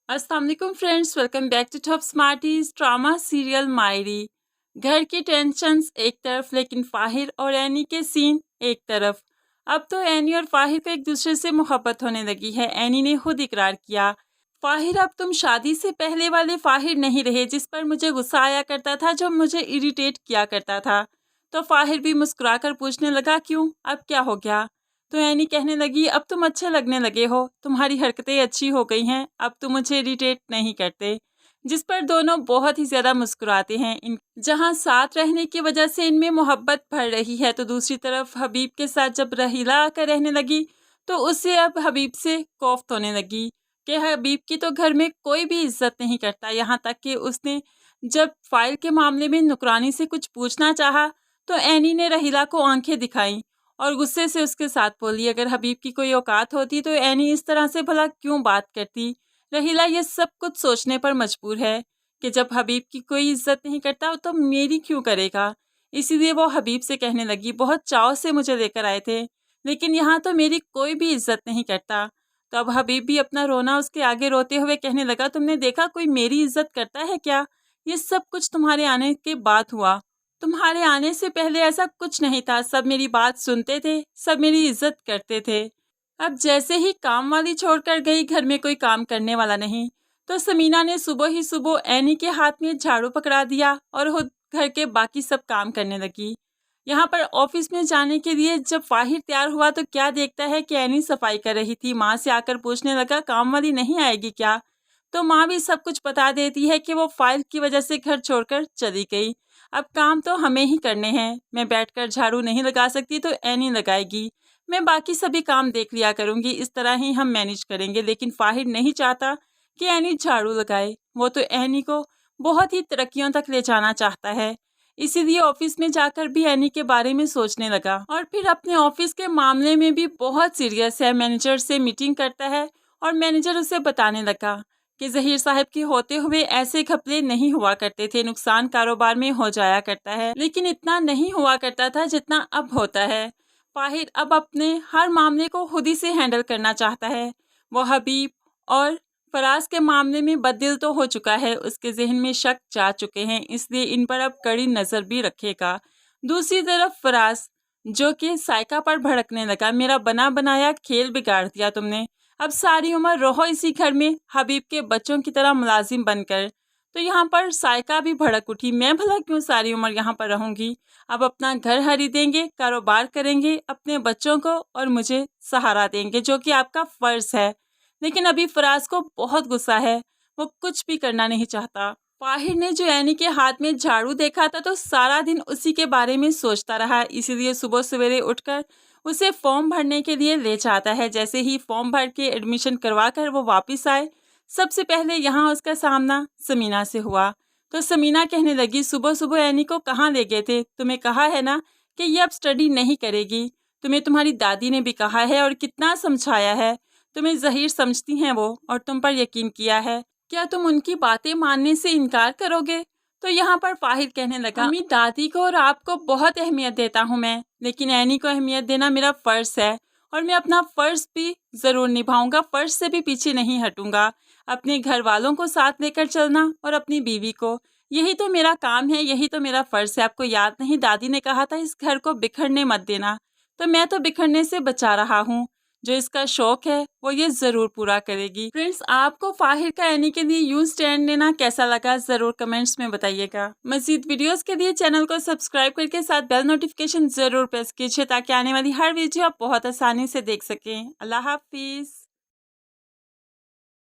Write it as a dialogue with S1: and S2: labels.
S1: अस्सलाम वालेकुम friends, welcome back to top smarties drama serial Mayri. घर की टेंशन्स एक तरफ, लेकिन फाहिर और एनी के सीन एक तरफ। अब तो एनी और फाहिर को एक दूसरे से मोहब्बत होने लगी है। एनी ने खुद इकरार किया, फाहिर अब तुम शादी से पहले वाले फाहिर नहीं रहे जिस पर मुझे गुस्सा आया करता था, जो मुझे इरिटेट किया करता था। तो फाहिर भी मुस्कुराकर पूछने लगा, क्यों, अब क्या हो गया? तो एनी कहने लगी, अब तुम अच्छे लगने लगे हो, तुम्हारी हरकतें अच्छी हो गई हैं, अब तुम मुझे इरिटेट नहीं करते। जिस पर दोनों बहुत ही ज़्यादा मुस्कुराते हैं। इन जहाँ साथ रहने की वजह से इनमें मोहब्बत बढ़ रही है, तो दूसरी तरफ हबीब के साथ जब रहीला आकर रहने लगी तो उससे अब हबीब से कोफ्त होने लगी कि हबीब की तो घर में कोई भी इज्जत नहीं करता। यहाँ तक कि उसने जब फाइल के मामले में नुकरानी से कुछ पूछना चाहा तो एनी ने रहीला को आंखें दिखाई और गुस्से से उसके साथ बोली, अगर हबीब की कोई औकात होती तो एनी इस तरह से भला क्यों बात करती। रहीला ये सब कुछ सोचने पर मजबूर है कि जब हबीब की कोई इज्जत नहीं करता तो मेरी क्यों करेगा। इसीलिए वो हबीब से कहने लगी, बहुत चाव से मुझे लेकर आए थे, लेकिन यहाँ तो मेरी कोई भी इज्जत नहीं करता। तो अब हबीब भी अपना रोना उसके आगे रोते हुए कहने लगा, तुमने देखा कोई मेरी इज्जत करता है क्या? ये सब कुछ तुम्हारे आने के बाद हुआ, तुम्हारे आने से पहले ऐसा कुछ नहीं था। सब मेरी बात सुनते थे, सब मेरी इज्जत करते थे। अब जैसे ही काम वाली छोड़कर गई, घर में कोई काम करने वाला नहीं। तो समीना ने सुबह ही सुबह एनी के हाथ में झाड़ू पकड़ा दिया और खुद घर के बाकी सब काम करने लगी। यहाँ पर ऑफिस में जाने के लिए जब फाहिर तैयार हुआ तो क्या देखता है कि एनी सफाई कर रही थी। माँ से आकर पूछने लगा, काम वाली नहीं आएगी क्या? तो माँ भी सब कुछ बता देती है कि वो फाइल की वजह से घर छोड़कर चली गई। अब काम तो हमें ही करने हैं, मैं बैठकर झाड़ू नहीं लगा सकती तो एनी लगाएगी, मैं बाकी सभी काम देख लिया करूँगी, इस तरह ही हम मैनेज करेंगे। लेकिन फाहिर नहीं चाहता कि एनी झाड़ू लगाए, वो तो एनी को बहुत ही तरक्कियों तक ले जाना चाहता है। इसीलिए ऑफिस में जाकर भी एनी के बारे में सोचने लगा और फिर अपने ऑफिस के मामले में भी बहुत सीरियस है। मैनेजर से मीटिंग करता है और मैनेजर उसे बताने लगा कि ज़हीर साहब के होते हुए ऐसे घपले नहीं हुआ करते थे, नुकसान कारोबार में हो जाया करता है, लेकिन इतना नहीं हुआ करता था जितना अब होता है। फाहिर अब अपने हर मामले को खुद ही से हैंडल करना चाहता है। वो हबीब और फराज के मामले में बददिल तो हो चुका है, उसके जहन में शक जा चुके हैं, इसलिए इन पर अब कड़ी नज़र भी रखेगा। दूसरी तरफ फराज जो कि साइका पर भड़कने लगा, मेरा बना बनाया खेल बिगाड़ दिया तुमने, अब सारी उम्र रहो इसी घर में हबीब के बच्चों की तरह मुलाजिम बनकर। तो यहाँ पर साइका भी भड़क उठी, मैं भला क्यों सारी उम्र यहाँ पर रहूँगी, अब अपना घर खरीदेंगे, कारोबार करेंगे, अपने बच्चों को और मुझे सहारा देंगे, जो कि आपका फ़र्ज़ है। लेकिन अभी फराज को बहुत गुस्सा है, वो कुछ भी करना नहीं चाहता। फाहिर ने जो एनी के हाथ में झाड़ू देखा था तो सारा दिन उसी के बारे में सोचता रहा, इसीलिए सुबह सवेरे उठकर उसे फॉर्म भरने के लिए ले जाता है। जैसे ही फॉर्म भर के एडमिशन करवा कर वो वापस आए, सबसे पहले यहाँ उसका सामना समीना से हुआ। तो समीना कहने लगी, सुबह सुबह एनी को कहाँ ले गए थे? तुम्हें कहा है ना कि ये अब स्टडी नहीं करेगी, तुम्हें तुम्हारी दादी ने भी कहा है और कितना समझाया है, तुम्हें ज़हीर समझती हैं वो और तुम पर यकीन किया है, क्या तुम उनकी बातें मानने से इनकार करोगे? तो यहाँ पर फाहिर कहने लगा, अम्मी दादी को और आपको बहुत अहमियत देता हूँ मैं, लेकिन एनी को अहमियत देना मेरा फ़र्ज़ है और मैं अपना फ़र्ज़ भी ज़रूर निभाऊंगा, फ़र्ज़ से भी पीछे नहीं हटूंगा। अपने घर वालों को साथ लेकर चलना और अपनी बीवी को, यही तो मेरा काम है, यही तो मेरा फ़र्ज़ है। आपको याद नहीं, दादी ने कहा था इस घर को बिखरने मत देना, तो मैं तो बिखरने से बचा रहा हूँ। जो इसका शौक है वो ये ज़रूर पूरा करेगी। फ्रेंड्स, आपको फाहिर का एनी के लिए यूं स्टैंड लेना कैसा लगा ज़रूर कमेंट्स में बताइएगा। मज़ीद वीडियोस के लिए चैनल को सब्सक्राइब करके साथ बेल नोटिफिकेशन ज़रूर प्रेस कीजिए ताकि आने वाली हर वीडियो आप बहुत आसानी से देख सकें। अल्लाह हाफिज़।